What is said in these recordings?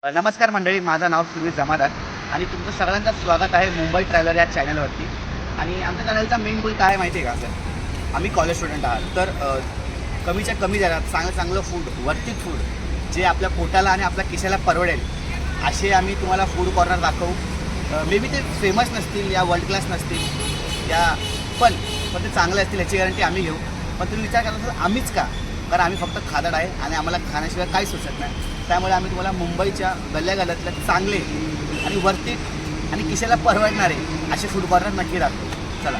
नमस्कार मंडळी, माझं नाव सुरवीर जमादार आणि तुमचं सगळ्यांचं स्वागत आहे मुंबई ट्रॅव्हलर या चॅनलवरती. आणि आमच्या चॅनलचा मेन गोल काय आहे माहिती आहे का सर? आम्ही कॉलेज स्टुडंट आहात, तर कमीच्या कमी दरात चांगलं फूड, वर्थित फूड जे आपल्या पोटाला आणि आपल्या खिशाला परवडेल असे आम्ही तुम्हाला फूड कॉर्नर दाखवू. मे बी ते फेमस नसतील या वर्ल्ड क्लास नसतील या पण ते चांगले असतील याची गॅरंटी आम्ही घेऊ. पण तुम्ही विचार करत असाल आम्हीच का? कारण आम्ही फक्त खादाड आहे आणि आम्हाला खाण्याशिवाय काही सुचत नाही. त्यामुळे आम्ही तुम्हाला मुंबईच्या गल्ल्यागल्ल्यातल्या चांगले आणि वर्थित आणि खिशाला परवडणारे असे फूड कॉर्नर नक्की दाखवू. चला.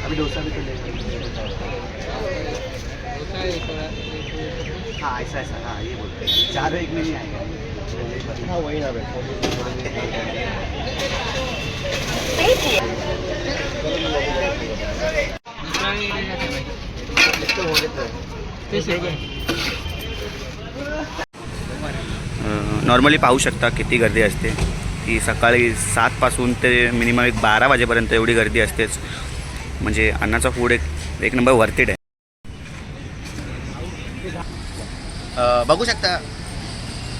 अभी डोसा भी तो ले हाँ ऐसा हाँ ये बोलते हैं 4 एक में नहीं आएगा. हाँ वही ना नॉर्मली पाहू शकता किती गर्दी असते. की सकाळी 7 पासून ते मिनिमम 12 वाजेपर्यंत एवढी गर्दी असतेच. म्हणजे अन्नाचा फूड एक नंबर वर्थीट आहे. बघू शकता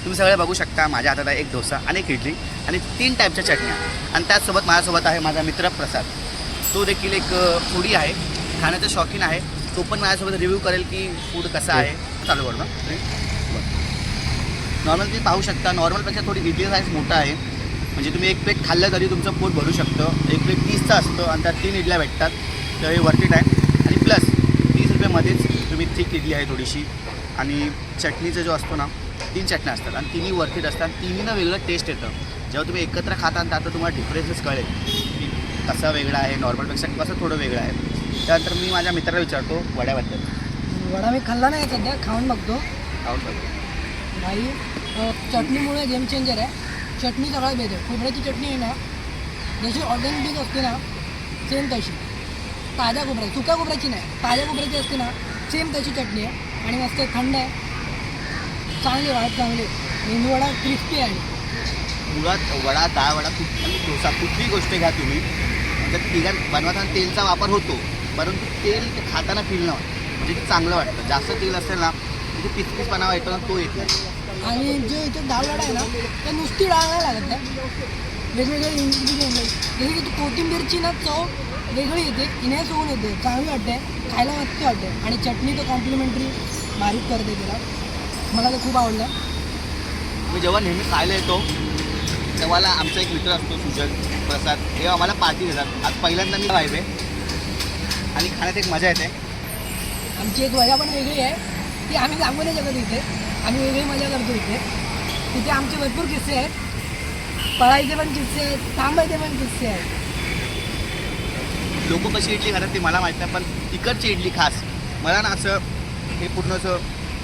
तुम्ही सगळे बघू शकता माझ्या हातात आहे एक डोसा आणि एक इडली आणि 3 टाईपच्या चटण्या. आणि त्याचसोबत माझ्यासोबत आहे माझा मित्र प्रसाद. तो देखील एक फूडी आहे, खाण्याचा शौकीन आहे. तो पण माझ्यासोबत रिव्ह्यू करेल की फूड कसं आहे. चालू करू ना. नॉर्मल तुम्ही पाहू शकता नॉर्मलपेक्षा थोडी इडली साईज मोठा आहे. म्हणजे तुम्ही एक प्लेट खाल्लं तरी तुमचं पोट भरू शकतं. एक प्लेट 30चा असतं आणि त्यात 3 इडल्या भेटतात. तर हे वर्थीट आहे. आणि प्लस 30 रुपयामध्येच तुम्ही थिक इडली आहे थोडीशी आणि चटणीचा जो असतो ना 3 चटण्या असतात आणि तिन्ही वर्थीट असतात. तिन्हीनं वेगळं टेस्ट येतं. जेव्हा तुम्ही एकत्र खाता आणि त्यात तुम्हाला डिफरन्सेस कळेल की कसा वेगळा आहे नॉर्मलपेक्षा कसं थोडं वेगळं आहे. त्यानंतर मी माझ्या मित्राला विचारतो वड्याबद्दल. वडा मी खाल्ला नाही सध्या, खाऊन बघतो. खाऊन बघतो भाई चटणीमुळे गेम चेंजर आहे. चटणी सगळ्यात बेस्ट आहे. खोबऱ्याची चटणी आहे ना, जशी ऑर्गॅनिक असते ना सेम तशी. ताज्या खोबऱ्या, सुक्या खोबऱ्याची नाही, ताज्या खोबऱ्याची असते ना सेम तशी चटणी आहे. आणि मस्त थंड आहे, चांगली वाढ चांगली. मेंदू वडा क्रिस्पी आहे. मुळात वडा, डाळ वडा आणि डोसा कुठलीही गोष्ट घ्या तुम्ही म्हणजे तिघां बनवताना तेलचा वापर होतो, परंतु तेल ते खाताना फील न म्हणजे ते चांगलं वाटतं. जास्त तेल असेल ना तिथे पिचपिचपणा येतो ना, तो येत नाही. आणि जो इथे डाळ वडा आहे ना ते नुसती डाळ नाही लागत आहे, वेगवेगळे इन्ग्रेडियंट जसे की कोथिंबीरची ना चव वेगळी येते, इन्हॅन्स होऊन येते, चांगली वाटते, खायला मस्त वाटते. आणि चटणी तर कॉम्प्लिमेंटरी बारीक करते तिला. मला ते खूप आवडलं. मी जेव्हा नेहमी खायला येतो तेव्हा आमचा एक मित्र असतो सुजल प्रसाद, हे आम्हाला पार्टी देतात. आज पहिल्यांदा मी वाईब आहे आणि खाण्यात एक मजा येते. आमची एक वजा पण वेगळी आहे, ती आम्ही सांगू नाही शकत. इथे आम्ही वेगळी मजा करतो. तिथे आमचे भरपूर किस्से आहेत. पळायचे पण किस्से आहेत, थांबायचे पण किस्से आहेत. लोक कशी इडली खातात ते मला माहीत नाही, पण तिकडची इडली खास मला ना असं हे पूर्ण असं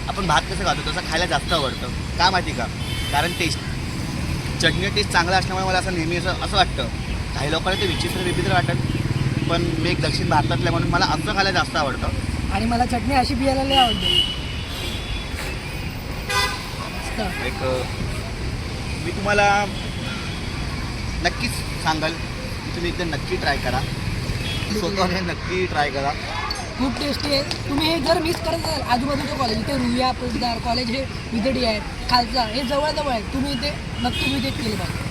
आपण भात कसं खातो तसं खायला जास्त आवडतं. का माहिती का? कारण टेस्ट, चटणी टेस्ट चांगला असल्यामुळे मला असं नेहमी असं वाटतं. काही लोकांना ते विचित्र वाटत, पण मी एक दक्षिण भारतातल्या म्हणून मला असं खायला जास्त आवडतं. आणि मला चटणी अशी पियायला लई आवडते. एक मी तुम्हाला नक्कीच सांगाल की तुम्ही इथे नक्की ट्राय करा, स्वतःने नक्की ट्राय करा. खूप टेस्टी आहे. तुम्ही हे जर मिस करत असाल आजूबाजूचं कॉलेज, इथे रुईया पोटदार कॉलेज हे विदडी आहे, खालचा हे जवळ आहे, तुम्ही इथे नक्की विजिट केलं पाहिजे.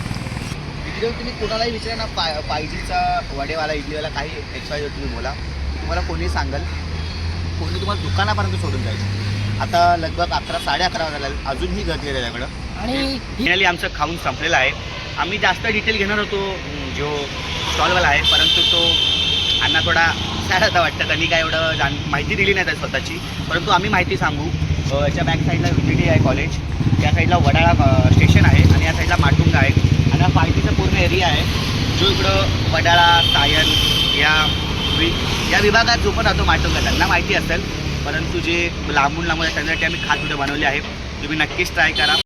इकडे तुम्ही कोणालाही विचारा ना पायजीचा वडेवाला इडलीवाला काही एक्सवाय तुम्ही बोला, तुम्हाला कोणी सांगाल, कोणी तुम्हाला दुकानापर्यंत सोडून जाईल. आता लगभग 11 साडे 11 वाजला, अजूनही गर्दी आहे त्याच्याकडं. आणि फायनली आमचं खाऊन संपलेलं आहे. आम्ही जास्त डिटेल घेणार होतो जो स्टॉलवाला आहे, परंतु तो अण्णा थोडा सॅड होता वाटतं. त्यांनी काय एवढं माहिती दिली नाही त्या स्वतःची, परंतु आम्ही माहिती सांगू. याच्या बॅक साईडला विजिटी आहे कॉलेज, या साईडला वडाळा स्टेशन आहे आणि या साईडला माटुंगा आहे आणि हा पार्टीचा पूर्ण एरिया आहे, जो इकडं वडाळा सायन या विभागात जो पण राहतो माटुंगा त्यांना माहिती असेल, परंतु जे लांबून लांबून त्यांच्यासाठी आम्ही खास व्हिडिओ बनवले आहे, तुम्ही नक्कीच ट्राय करा.